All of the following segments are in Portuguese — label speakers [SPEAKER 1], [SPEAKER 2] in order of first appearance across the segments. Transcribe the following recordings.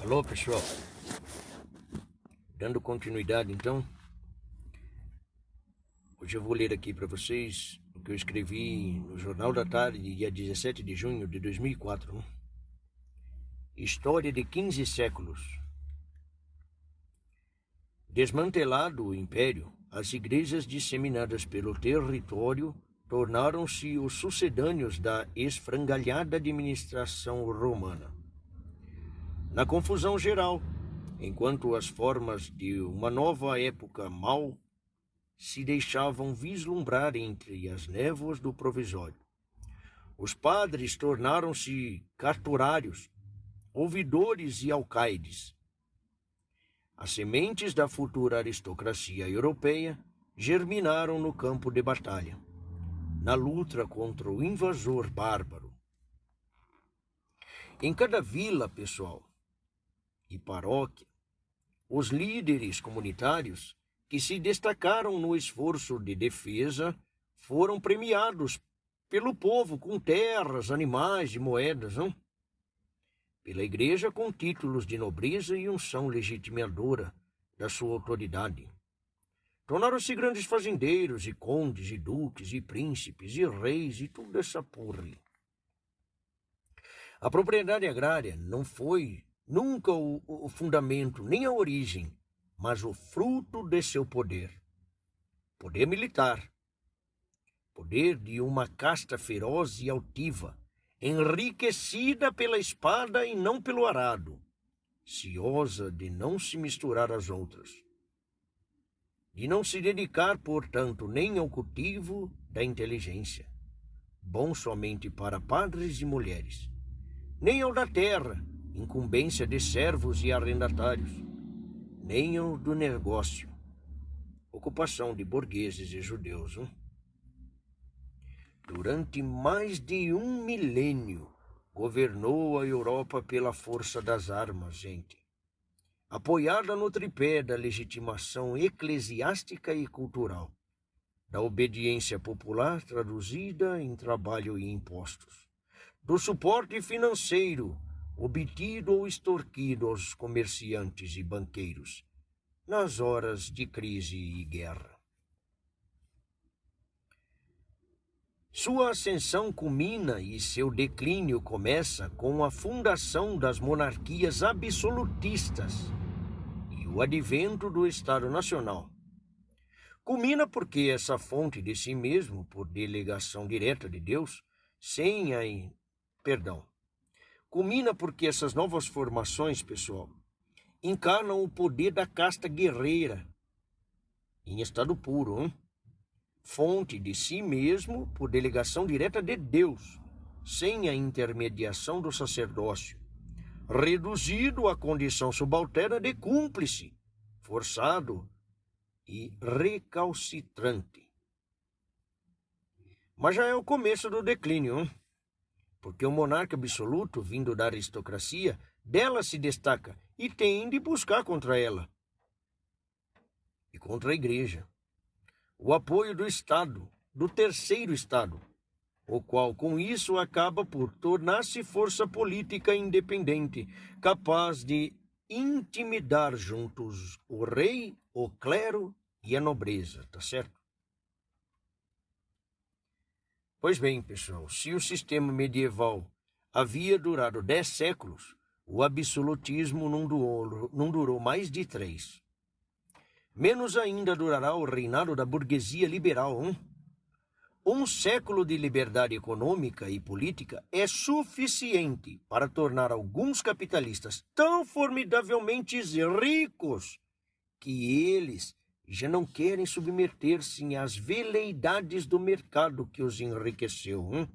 [SPEAKER 1] Alô, pessoal. Dando continuidade, então, hoje eu vou ler aqui para vocês o que eu escrevi no Jornal da Tarde, dia 17 de junho de 2004. História de 15 séculos. Desmantelado o império, as igrejas disseminadas pelo território tornaram-se os sucedâneos da esfrangalhada administração romana. Na confusão geral, enquanto as formas de uma nova época mal se deixavam vislumbrar entre as névoas do provisório, os padres tornaram-se carturários, ouvidores e alcaides. As sementes da futura aristocracia europeia germinaram no campo de batalha, na luta contra o invasor bárbaro. Em cada vila, pessoal, e paróquia, os líderes comunitários que se destacaram no esforço de defesa foram premiados pelo povo com terras, animais e moedas, pela igreja com títulos de nobreza e unção legitimadora da sua autoridade. Tornaram-se grandes fazendeiros e condes e duques e príncipes e reis e toda essa porra. A propriedade agrária não foi nunca o fundamento, nem a origem, mas o fruto de seu poder. Poder militar. Poder de uma casta feroz e altiva, enriquecida pela espada e não pelo arado, ciosa de não se misturar às outras. De não se dedicar, portanto, nem ao cultivo da inteligência, bom somente para padres e mulheres, nem ao da terra, incumbência de servos e arrendatários, nem ao do negócio, ocupação de burgueses e judeus. Durante mais de 1 milênio, governou a Europa pela força das armas, gente, apoiada no tripé da legitimação eclesiástica e cultural, da obediência popular traduzida em trabalho e impostos, do suporte financeiro obtido ou extorquido aos comerciantes e banqueiros nas horas de crise e guerra. Sua ascensão culmina e seu declínio começa com a fundação das monarquias absolutistas e o advento do Estado Nacional. Culmina porque essa fonte de si mesmo, por delegação direta de Deus, culmina porque essas novas formações, pessoal, encarnam o poder da casta guerreira em estado puro, fonte de si mesmo por delegação direta de Deus, sem a intermediação do sacerdócio, reduzido à condição subalterna de cúmplice, forçado e recalcitrante. Mas já é o começo do declínio, porque o monarca absoluto, vindo da aristocracia, dela se destaca e tem de buscar contra ela e contra a igreja o apoio do Estado, do terceiro Estado, o qual com isso acaba por tornar-se força política independente, capaz de intimidar juntos o rei, o clero e a nobreza, tá certo? Pois bem, pessoal, se o sistema medieval havia durado 10 séculos, o absolutismo não durou mais de 3. Menos ainda durará o reinado da burguesia liberal. Um século de liberdade econômica e política é suficiente para tornar alguns capitalistas tão formidavelmente ricos que eles já não querem submeter-se às veleidades do mercado que os enriqueceu.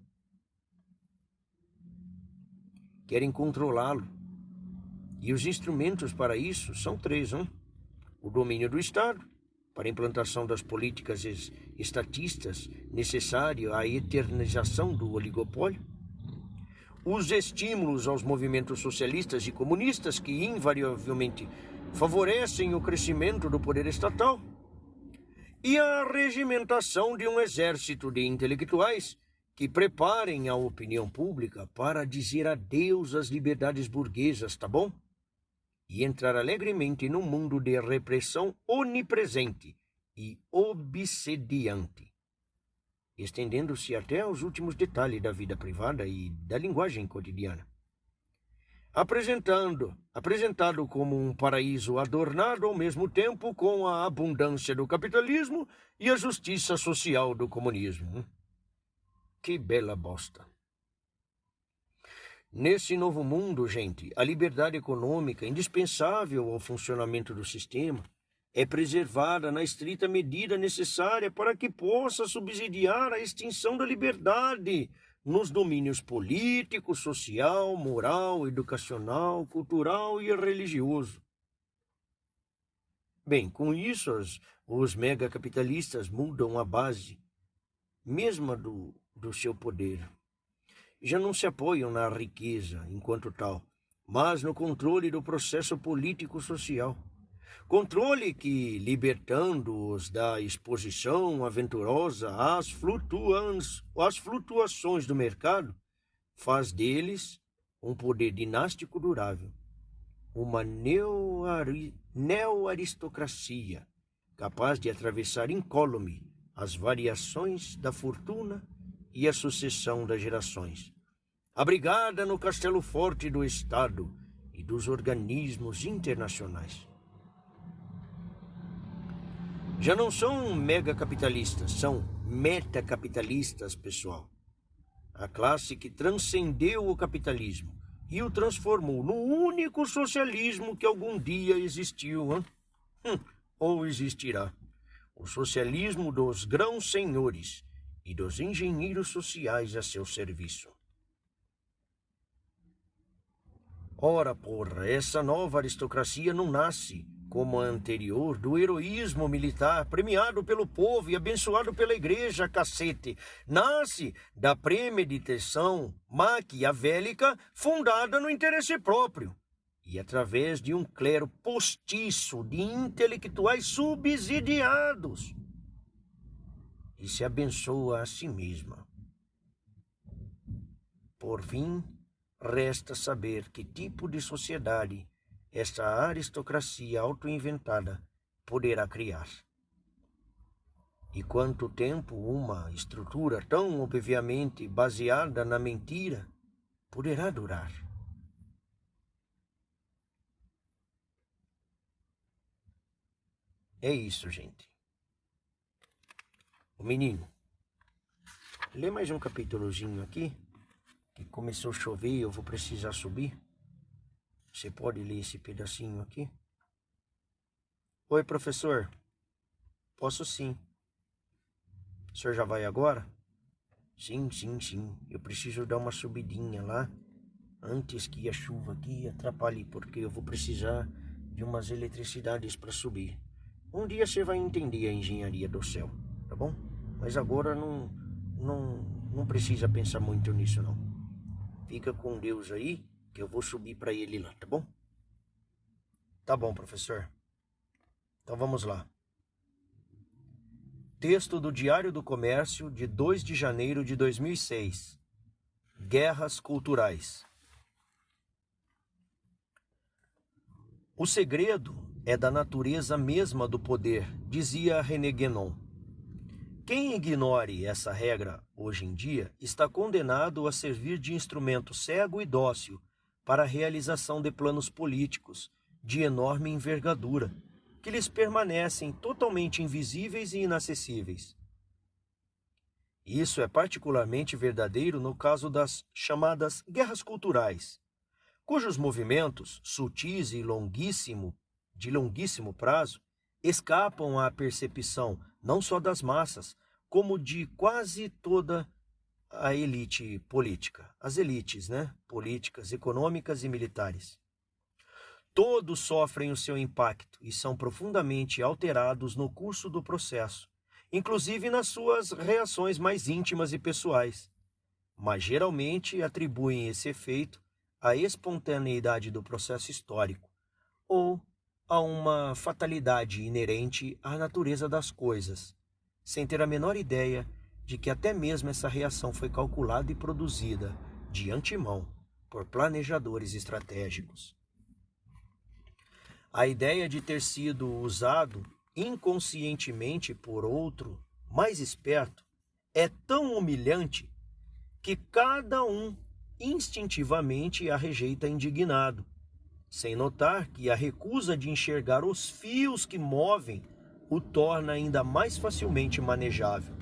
[SPEAKER 1] Querem controlá-lo. E os instrumentos para isso são 3. O domínio do Estado, para a implantação das políticas estatistas necessárias à eternização do oligopólio. Os estímulos aos movimentos socialistas e comunistas que invariavelmente favorecem o crescimento do poder estatal. E a regimentação de um exército de intelectuais que preparem a opinião pública para dizer adeus às liberdades burguesas, tá bom? e entrar alegremente num mundo de repressão onipresente e obsediante, estendendo-se até aos últimos detalhes da vida privada e da linguagem cotidiana. Apresentado como um paraíso adornado ao mesmo tempo com a abundância do capitalismo e a justiça social do comunismo. Que bela bosta! Nesse novo mundo, gente, a liberdade econômica, indispensável ao funcionamento do sistema, é preservada na estrita medida necessária para que possa subsidiar a extinção da liberdade nos domínios político, social, moral, educacional, cultural e religioso. Bem, com isso, os megacapitalistas mudam a base mesma do seu poder. Já não se apoiam na riqueza enquanto tal, mas no controle do processo político-social. Controle que, libertando-os da exposição aventurosa às flutuações do mercado, faz deles um poder dinástico durável, uma neo-aristocracia capaz de atravessar incólume as variações da fortuna e a sucessão das gerações, abrigada no castelo forte do Estado e dos organismos internacionais. Já não são megacapitalistas, são metacapitalistas, pessoal. A classe que transcendeu o capitalismo e o transformou no único socialismo que algum dia existiu, ou existirá. O socialismo dos grãos-senhores e dos engenheiros sociais a seu serviço. Ora, porra, essa nova aristocracia não nasce, como a anterior, do heroísmo militar premiado pelo povo e abençoado pela igreja, cacete. Nasce da premeditação maquiavélica fundada no interesse próprio e através de um clero postiço de intelectuais subsidiados. E se abençoa a si mesma. Por fim, resta saber que tipo de sociedade esta aristocracia autoinventada poderá criar. E quanto tempo uma estrutura tão obviamente baseada na mentira poderá durar? É isso, gente. O menino, lê mais um capítulozinho aqui, que começou a chover e eu vou precisar subir. Você pode ler esse pedacinho aqui? Oi, professor. Posso sim. O senhor já vai agora? Sim. Eu preciso dar uma subidinha lá, antes que a chuva aqui atrapalhe, porque eu vou precisar de umas eletricidades para subir. Um dia você vai entender a engenharia do céu, tá bom? Mas agora não precisa pensar muito nisso, não. Fica com Deus aí, que eu vou subir para ele lá, tá bom? Tá bom, professor. Então vamos lá. Texto do Diário do Comércio, de 2 de janeiro de 2006. Guerras culturais. O segredo é da natureza mesma do poder, dizia René Guénon. Quem ignore essa regra hoje em dia está condenado a servir de instrumento cego e dócil para a realização de planos políticos de enorme envergadura, que lhes permanecem totalmente invisíveis e inacessíveis. Isso é particularmente verdadeiro no caso das chamadas guerras culturais, cujos movimentos, sutis e de longuíssimo prazo, escapam à percepção não só das massas, como de quase toda a elite política, as elites, políticas, econômicas e militares. Todos sofrem o seu impacto e são profundamente alterados no curso do processo, inclusive nas suas reações mais íntimas e pessoais, mas geralmente atribuem esse efeito à espontaneidade do processo histórico ou a uma fatalidade inerente à natureza das coisas, sem ter a menor ideia de que até mesmo essa reação foi calculada e produzida de antemão por planejadores estratégicos. A ideia de ter sido usado inconscientemente por outro mais esperto é tão humilhante que cada um instintivamente a rejeita indignado, sem notar que a recusa de enxergar os fios que movem o torna ainda mais facilmente manejável.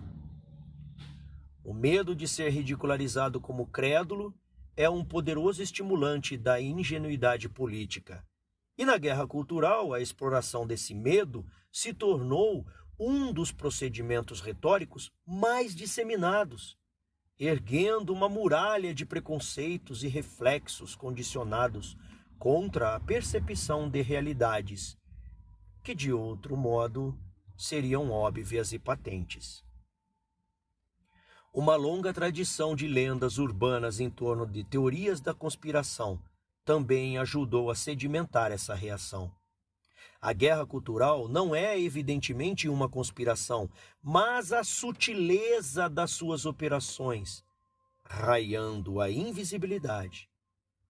[SPEAKER 1] O medo de ser ridicularizado como crédulo é um poderoso estimulante da ingenuidade política. E na guerra cultural, a exploração desse medo se tornou um dos procedimentos retóricos mais disseminados, erguendo uma muralha de preconceitos e reflexos condicionados contra a percepção de realidades que, de outro modo, seriam óbvias e patentes. Uma longa tradição de lendas urbanas em torno de teorias da conspiração também ajudou a sedimentar essa reação. A guerra cultural não é evidentemente uma conspiração, mas a sutileza das suas operações, raiando a invisibilidade,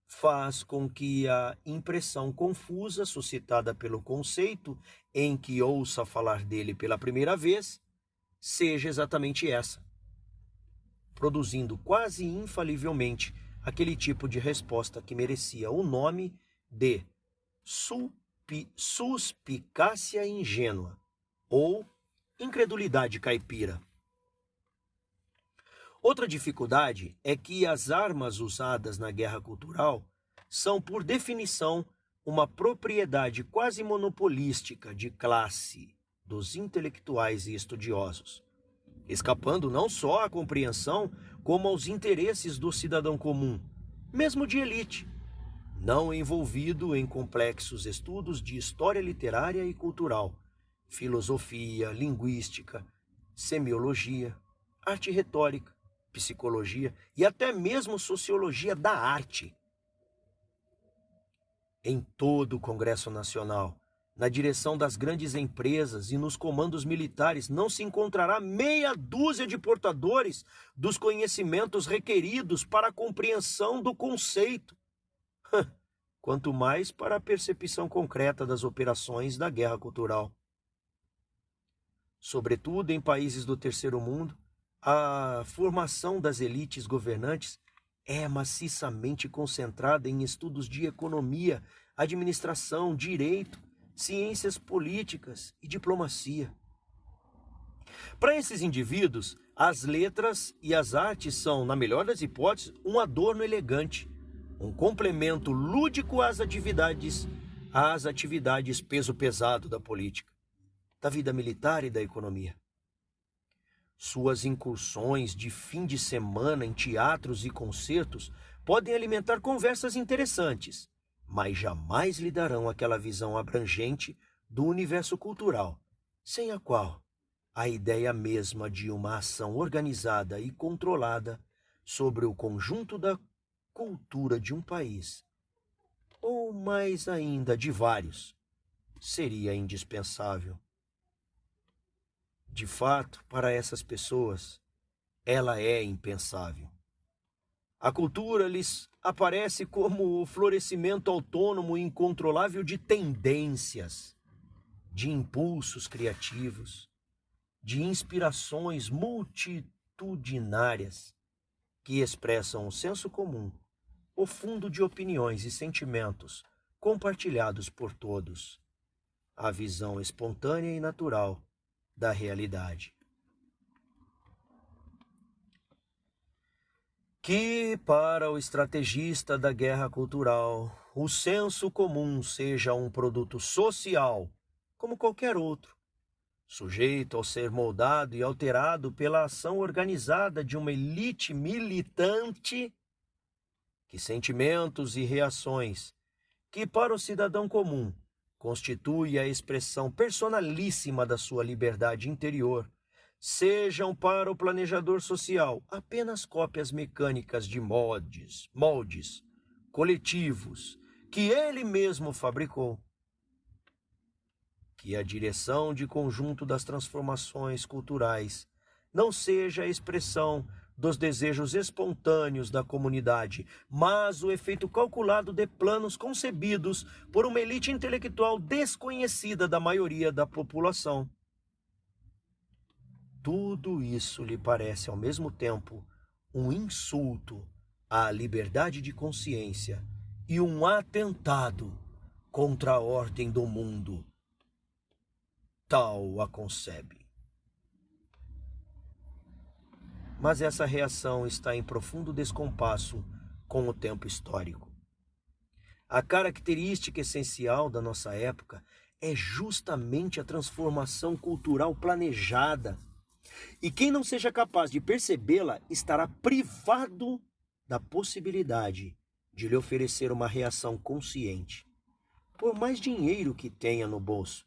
[SPEAKER 1] faz com que a impressão confusa suscitada pelo conceito em que ouça falar dele pela primeira vez seja exatamente essa, produzindo quase infalivelmente aquele tipo de resposta que merecia o nome de suspicácia ingênua ou incredulidade caipira. Outra dificuldade é que as armas usadas na guerra cultural são, por definição, uma propriedade quase monopolística de classe dos intelectuais e estudiosos, escapando não só à compreensão, como aos interesses do cidadão comum, mesmo de elite, não envolvido em complexos estudos de história literária e cultural, filosofia, linguística, semiologia, arte retórica, psicologia e até mesmo sociologia da arte. Em todo o Congresso Nacional, na direção das grandes empresas e nos comandos militares, não se encontrará meia dúzia de portadores dos conhecimentos requeridos para a compreensão do conceito, quanto mais para a percepção concreta das operações da guerra cultural. Sobretudo em países do terceiro mundo, a formação das elites governantes é maciçamente concentrada em estudos de economia, administração, direito, ciências políticas e diplomacia. Para esses indivíduos, as letras e as artes são, na melhor das hipóteses, um adorno elegante, um complemento lúdico às atividades peso pesado da política, da vida militar e da economia. Suas incursões de fim de semana em teatros e concertos podem alimentar conversas interessantes, mas jamais lhe darão aquela visão abrangente do universo cultural, sem a qual a ideia mesma de uma ação organizada e controlada sobre o conjunto da cultura de um país, ou mais ainda de vários, seria indispensável. De fato, para essas pessoas, ela é impensável. A cultura lhes aparece como o florescimento autônomo e incontrolável de tendências, de impulsos criativos, de inspirações multitudinárias que expressam o senso comum, o fundo de opiniões e sentimentos compartilhados por todos, a visão espontânea e natural da realidade. Que para o estrategista da guerra cultural, o senso comum seja um produto social, como qualquer outro, sujeito ao ser moldado e alterado pela ação organizada de uma elite militante, que sentimentos e reações, que para o cidadão comum constitui a expressão personalíssima da sua liberdade interior, sejam para o planejador social apenas cópias mecânicas de moldes coletivos que ele mesmo fabricou. Que a direção de conjunto das transformações culturais não seja a expressão dos desejos espontâneos da comunidade, mas o efeito calculado de planos concebidos por uma elite intelectual desconhecida da maioria da população. Tudo isso lhe parece ao mesmo tempo um insulto à liberdade de consciência e um atentado contra a ordem do mundo. Tal a concebe. Mas essa reação está em profundo descompasso com o tempo histórico. A característica essencial da nossa época é justamente a transformação cultural planejada. E quem não seja capaz de percebê-la estará privado da possibilidade de lhe oferecer uma reação consciente. Por mais dinheiro que tenha no bolso,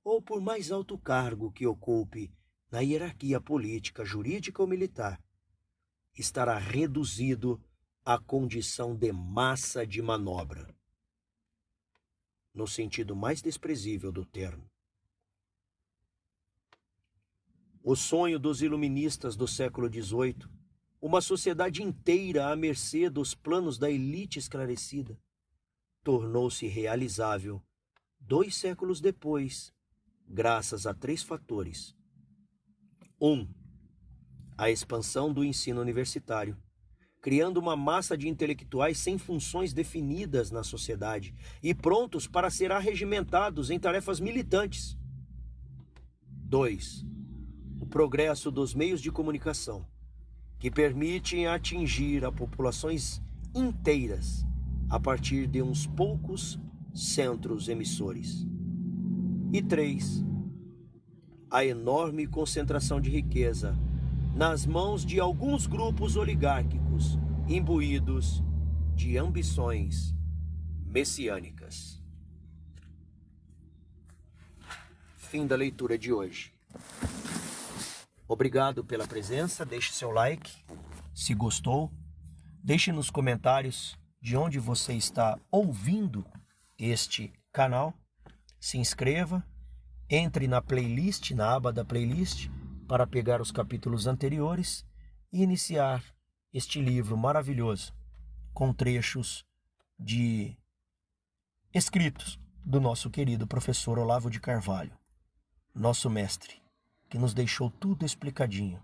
[SPEAKER 1] ou por mais alto cargo que ocupe na hierarquia política, jurídica ou militar, estará reduzido à condição de massa de manobra, no sentido mais desprezível do termo. O sonho dos iluministas do século XVIII, uma sociedade inteira à mercê dos planos da elite esclarecida, tornou-se realizável 2 séculos depois, graças a 3 fatores. 1. A expansão do ensino universitário, criando uma massa de intelectuais sem funções definidas na sociedade e prontos para ser arregimentados em tarefas militantes. 2. O progresso dos meios de comunicação, que permitem atingir a populações inteiras a partir de uns poucos centros emissores. E 3. A enorme concentração de riqueza nas mãos de alguns grupos oligárquicos imbuídos de ambições messiânicas. Fim da leitura de hoje. Obrigado pela presença, deixe seu like, se gostou, deixe nos comentários de onde você está ouvindo este canal, se inscreva, entre na playlist, na aba da playlist, para pegar os capítulos anteriores e iniciar este livro maravilhoso, com trechos de escritos do nosso querido professor Olavo de Carvalho, nosso mestre, que nos deixou tudo explicadinho.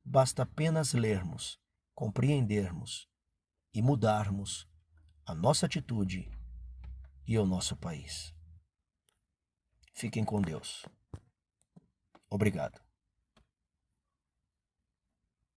[SPEAKER 1] Basta apenas lermos, compreendermos e mudarmos a nossa atitude e o nosso país. Fiquem com Deus. Obrigado.